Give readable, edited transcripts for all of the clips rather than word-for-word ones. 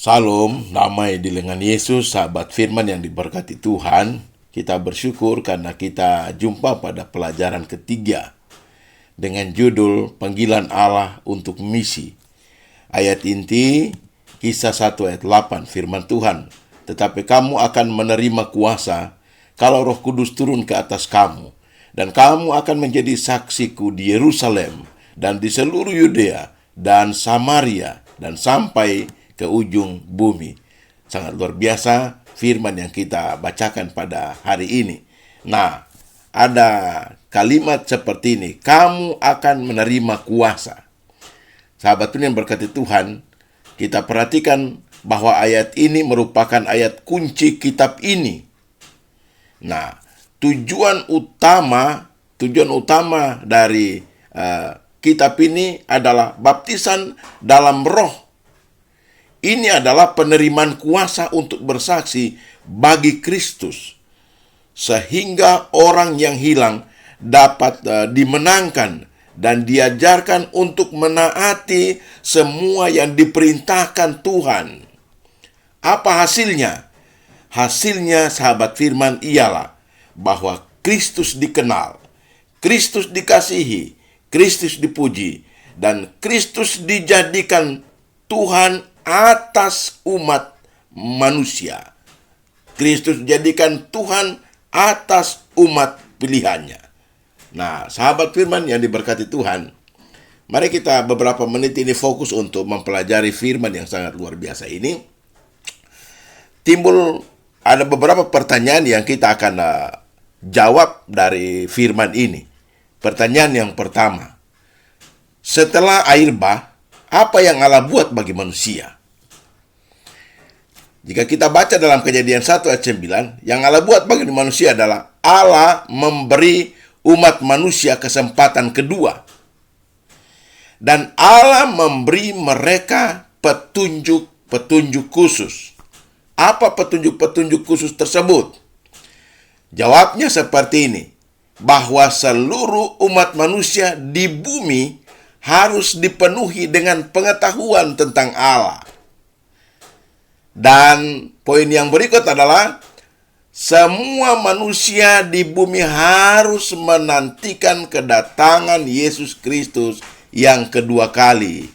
Salam, damai di lengan Yesus, sahabat firman yang diberkati Tuhan. Kita bersyukur karena kita jumpa pada pelajaran ketiga dengan judul Panggilan Allah untuk Misi. Ayat inti, Kisah 1 ayat 8, firman Tuhan. Tetapi kamu akan menerima kuasa kalau Roh Kudus turun ke atas kamu. Dan kamu akan menjadi saksiku di Yerusalem dan di seluruh Yudea dan Samaria dan sampai ke ujung bumi. Sangat luar biasa firman yang kita bacakan pada hari ini. Nah, ada kalimat seperti ini, kamu akan menerima kuasa. Sahabat yang berkati Tuhan, kita perhatikan bahwa ayat ini merupakan ayat kunci kitab ini. Nah, tujuan utama dari kitab ini adalah baptisan dalam Roh. Ini adalah penerimaan kuasa untuk bersaksi bagi Kristus, sehingga orang yang hilang dapat dimenangkan dan diajarkan untuk menaati semua yang diperintahkan Tuhan. Apa hasilnya? Hasilnya, sahabat firman, ialah bahwa Kristus dikenal, Kristus dikasihi, Kristus dipuji, dan Kristus dijadikan Tuhan atas umat manusia. Kristus dijadikan Tuhan atas umat pilihannya. Nah, sahabat firman yang diberkati Tuhan, mari kita beberapa menit ini fokus untuk mempelajari firman yang sangat luar biasa ini. Timbul ada beberapa pertanyaan yang kita akan jawab dari firman ini. Pertanyaan yang pertama, setelah air bah, apa yang Allah buat bagi manusia? Jika kita baca dalam Kejadian 1 ayat 9, yang Allah buat bagi manusia adalah Allah memberi umat manusia kesempatan kedua. Dan Allah memberi mereka petunjuk-petunjuk khusus. Apa petunjuk-petunjuk khusus tersebut? Jawabnya seperti ini, bahwa seluruh umat manusia di bumi harus dipenuhi dengan pengetahuan tentang Allah. Dan poin yang berikut adalah semua manusia di bumi harus menantikan kedatangan Yesus Kristus yang kedua kali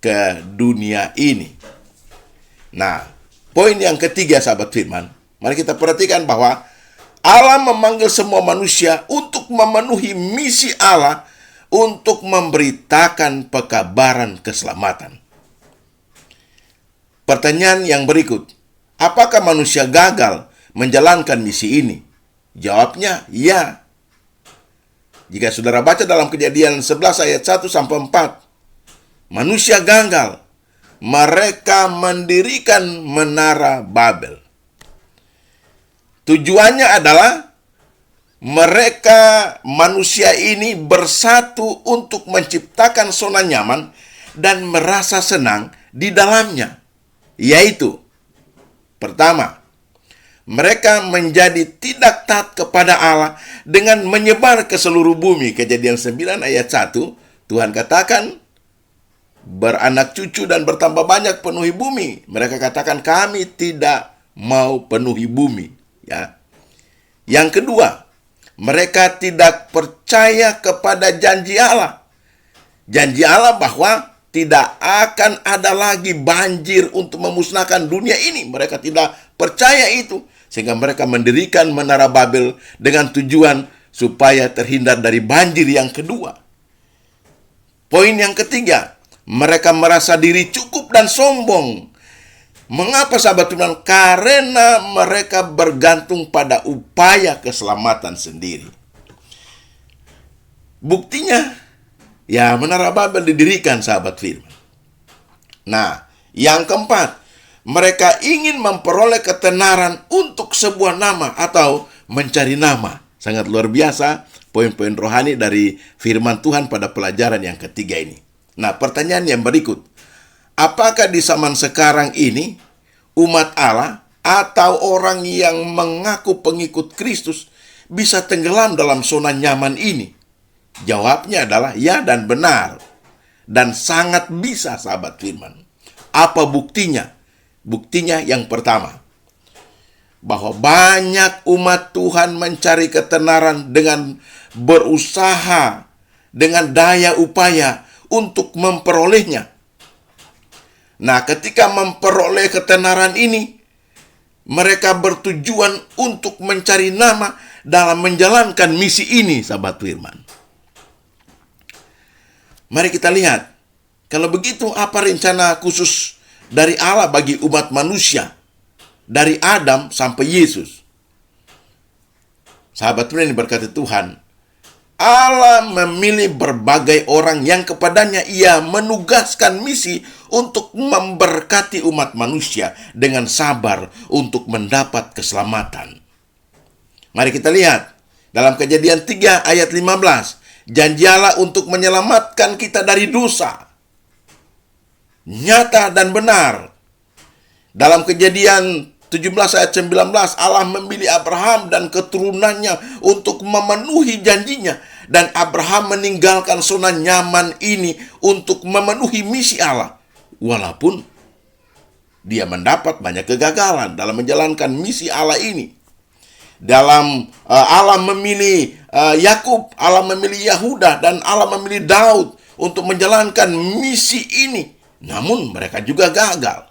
ke dunia ini. Nah, poin yang ketiga, sahabat firman, mari kita perhatikan bahwa Allah memanggil semua manusia untuk memenuhi misi Allah untuk memberitakan pekabaran keselamatan. Pertanyaan yang berikut, apakah manusia gagal menjalankan misi ini? Jawabnya, ya. Jika saudara baca dalam Kejadian 11 ayat 1-4, manusia gagal. Mereka mendirikan menara Babel. Tujuannya adalah manusia ini bersatu untuk menciptakan zona nyaman dan merasa senang di dalamnya. Yaitu, pertama, mereka menjadi tidak taat kepada Allah dengan menyebar ke seluruh bumi. Kejadian 9 ayat 1, Tuhan katakan, beranak cucu dan bertambah banyak penuhi bumi. Mereka katakan, kami tidak mau penuhi bumi. Ya. Yang kedua, mereka tidak percaya kepada janji Allah. Janji Allah bahwa tidak akan ada lagi banjir untuk memusnahkan dunia ini. Mereka tidak percaya itu. Sehingga mereka mendirikan menara Babel dengan tujuan supaya terhindar dari banjir yang kedua. Poin yang ketiga, mereka merasa diri cukup dan sombong. Mengapa, sahabat Tuhan? Karena mereka bergantung pada upaya keselamatan sendiri. Buktinya, ya menara Babel didirikan, sahabat firman. Nah, yang keempat, mereka ingin memperoleh ketenaran untuk sebuah nama atau mencari nama. Sangat luar biasa poin-poin rohani dari firman Tuhan pada pelajaran yang ketiga ini. Nah, pertanyaan yang berikut, apakah di zaman sekarang ini umat Allah atau orang yang mengaku pengikut Kristus bisa tenggelam dalam zona nyaman ini? Jawabnya adalah ya dan benar. Dan sangat bisa, sahabat firman. Apa buktinya? Buktinya yang pertama, bahwa banyak umat Tuhan mencari ketenaran dengan berusaha dengan daya upaya untuk memperolehnya. Nah, ketika memperoleh ketenaran ini, mereka bertujuan untuk mencari nama dalam menjalankan misi ini, sahabat firman. Mari kita lihat, kalau begitu apa rencana khusus dari Allah bagi umat manusia, dari Adam sampai Yesus? Sahabat firman yang berkata Tuhan, Allah memilih berbagai orang yang kepadanya ia menugaskan misi untuk memberkati umat manusia dengan sabar untuk mendapat keselamatan. Mari kita lihat dalam Kejadian 3 ayat 15. Janji Allah untuk menyelamatkan kita dari dosa nyata dan benar. Dalam Kejadian 17 ayat 19, Allah memilih Abraham dan keturunannya untuk memenuhi janjinya. Dan Abraham meninggalkan zona nyaman ini untuk memenuhi misi Allah. Walaupun dia mendapat banyak kegagalan dalam menjalankan misi Allah ini. Allah memilih Yakub, Allah memilih Yahuda, dan Allah memilih Daud untuk menjalankan misi ini. Namun mereka juga gagal.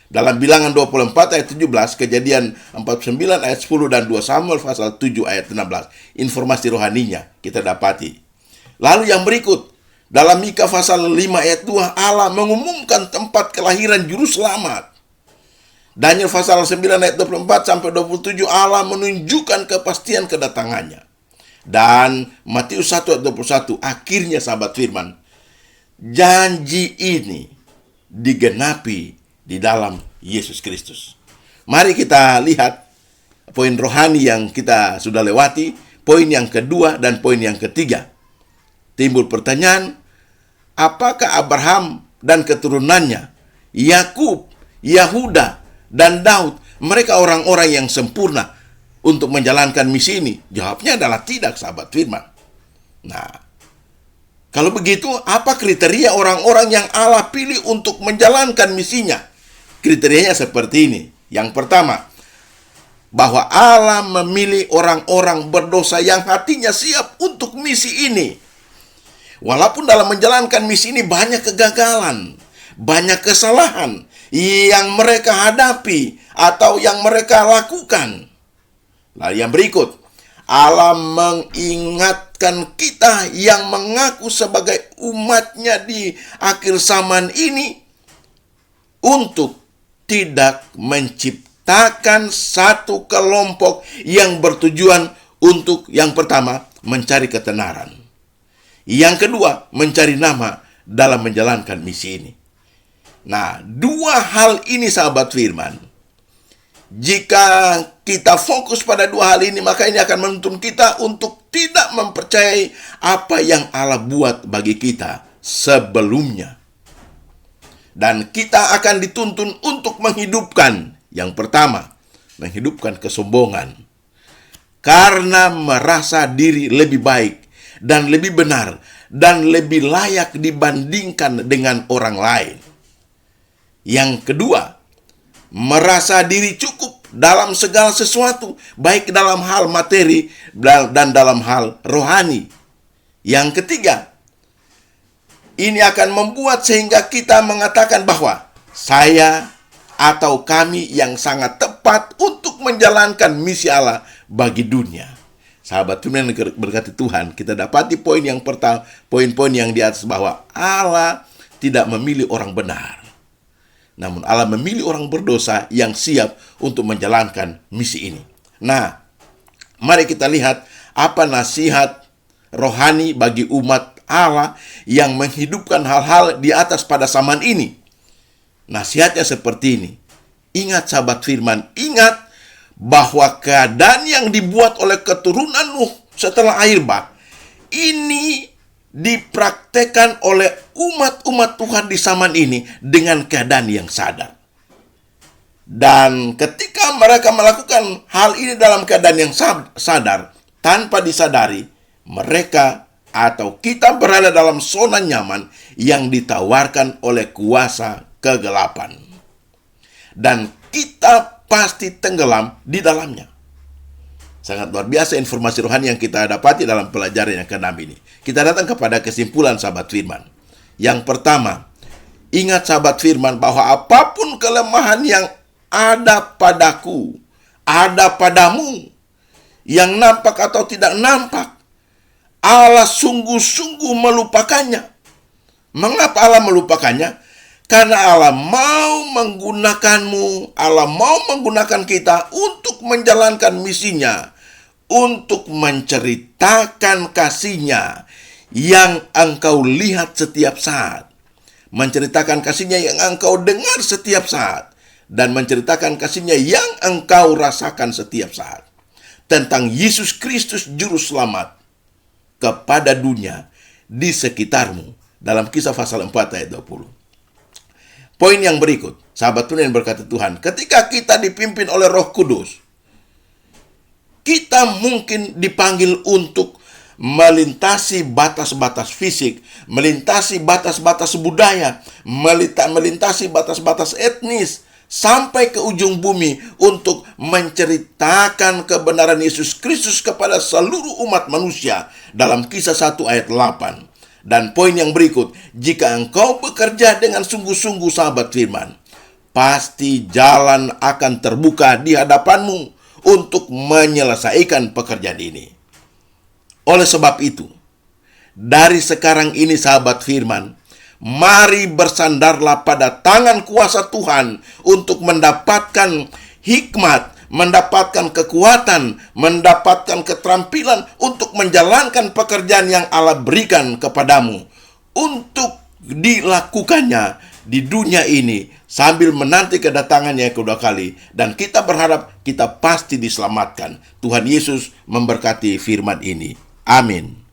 Dalam Bilangan 24 ayat 17, Kejadian 49 ayat 10, dan 2 Samuel pasal 7 ayat 16. Informasi rohaninya kita dapati. Lalu yang berikut, dalam Mika pasal 5 ayat 2, Allah mengumumkan tempat kelahiran juru selamat. Daniel pasal 9 ayat 24 sampai 27, Allah menunjukkan kepastian kedatangannya. Dan Matius 1 ayat 21, akhirnya sahabat firman, janji ini digenapi di dalam Yesus Kristus. Mari kita lihat poin rohani yang kita sudah lewati, poin yang kedua dan poin yang ketiga. Timbul pertanyaan, apakah Abraham dan keturunannya, Yakub, Yahuda, dan Daud, mereka orang-orang yang sempurna untuk menjalankan misi ini? Jawabnya adalah tidak, sahabat firman. Nah, kalau begitu, apa kriteria orang-orang yang Allah pilih untuk menjalankan misinya? Kriterianya seperti ini. Yang pertama, bahwa Allah memilih orang-orang berdosa yang hatinya siap untuk misi ini. Walaupun dalam menjalankan misi ini banyak kegagalan, banyak kesalahan yang mereka hadapi atau yang mereka lakukan. Lalu yang berikut, Allah mengingatkan kita yang mengaku sebagai umatnya di akhir zaman ini untuk tidak menciptakan satu kelompok yang bertujuan untuk, yang pertama, mencari ketenaran. Yang kedua, mencari nama dalam menjalankan misi ini. Nah, dua hal ini sahabat firman, jika kita fokus pada dua hal ini, maka ini akan menuntun kita untuk tidak mempercayai apa yang Allah buat bagi kita sebelumnya. Dan kita akan dituntun untuk menghidupkan, yang pertama, menghidupkan kesombongan. Karena merasa diri lebih baik dan lebih benar dan lebih layak dibandingkan dengan orang lain. Yang kedua, merasa diri cukup dalam segala sesuatu, baik dalam hal materi dan dalam hal rohani. Yang ketiga, ini akan membuat sehingga kita mengatakan bahwa saya atau kami yang sangat tepat untuk menjalankan misi Allah bagi dunia. Sahabat Tuhan yang berkati Tuhan, kita dapati poin yang pertama, poin-poin yang di atas, bahwa Allah tidak memilih orang benar, namun Allah memilih orang berdosa yang siap untuk menjalankan misi ini. Nah, mari kita lihat apa nasihat rohani bagi umat Allah yang menghidupkan hal-hal di atas pada zaman ini. Nasihatnya seperti ini. Ingat sahabat firman, ingat bahwa keadaan yang dibuat oleh keturunan Nuh setelah air bah, ini dipraktekkan oleh umat-umat Tuhan di zaman ini dengan keadaan yang sadar. Dan ketika mereka melakukan hal ini dalam keadaan yang sadar, tanpa disadari, mereka atau kita berada dalam zona nyaman yang ditawarkan oleh kuasa kegelapan. dan kita pasti tenggelam di dalamnya. Sangat luar biasa informasi rohani yang kita dapati dalam pelajaran yang ke-6 ini. Kita datang kepada kesimpulan sahabat firman. Yang pertama, ingat sahabat firman bahwa apapun kelemahan yang ada padaku, ada padamu, yang nampak atau tidak nampak, Allah sungguh-sungguh melupakannya. Mengapa Allah melupakannya? Karena Allah mau menggunakanmu, Allah mau menggunakan kita untuk menjalankan misinya, untuk menceritakan kasih-Nya yang engkau lihat setiap saat, menceritakan kasih-Nya yang engkau dengar setiap saat, dan menceritakan kasih-Nya yang engkau rasakan setiap saat, tentang Yesus Kristus Juru Selamat kepada dunia di sekitarmu, dalam Kisah pasal 4 ayat 20. Poin yang berikut, sahabat Tuhan yang berkata Tuhan, ketika kita dipimpin oleh Roh Kudus, kita mungkin dipanggil untuk melintasi batas-batas fisik, melintasi batas-batas budaya, melintasi batas-batas etnis, sampai ke ujung bumi untuk menceritakan kebenaran Yesus Kristus kepada seluruh umat manusia, dalam Kisah 1 ayat 8. Dan poin yang berikut, jika engkau bekerja dengan sungguh-sungguh sahabat firman, pasti jalan akan terbuka di hadapanmu untuk menyelesaikan pekerjaan ini. Oleh sebab itu, dari sekarang ini sahabat firman, mari bersandarlah pada tangan kuasa Tuhan untuk mendapatkan hikmat, mendapatkan kekuatan, mendapatkan keterampilan untuk menjalankan pekerjaan yang Allah berikan kepadamu, untuk dilakukannya di dunia ini sambil menanti kedatangannya yang kedua kali. Dan kita berharap kita pasti diselamatkan. Tuhan Yesus memberkati firman ini. Amin.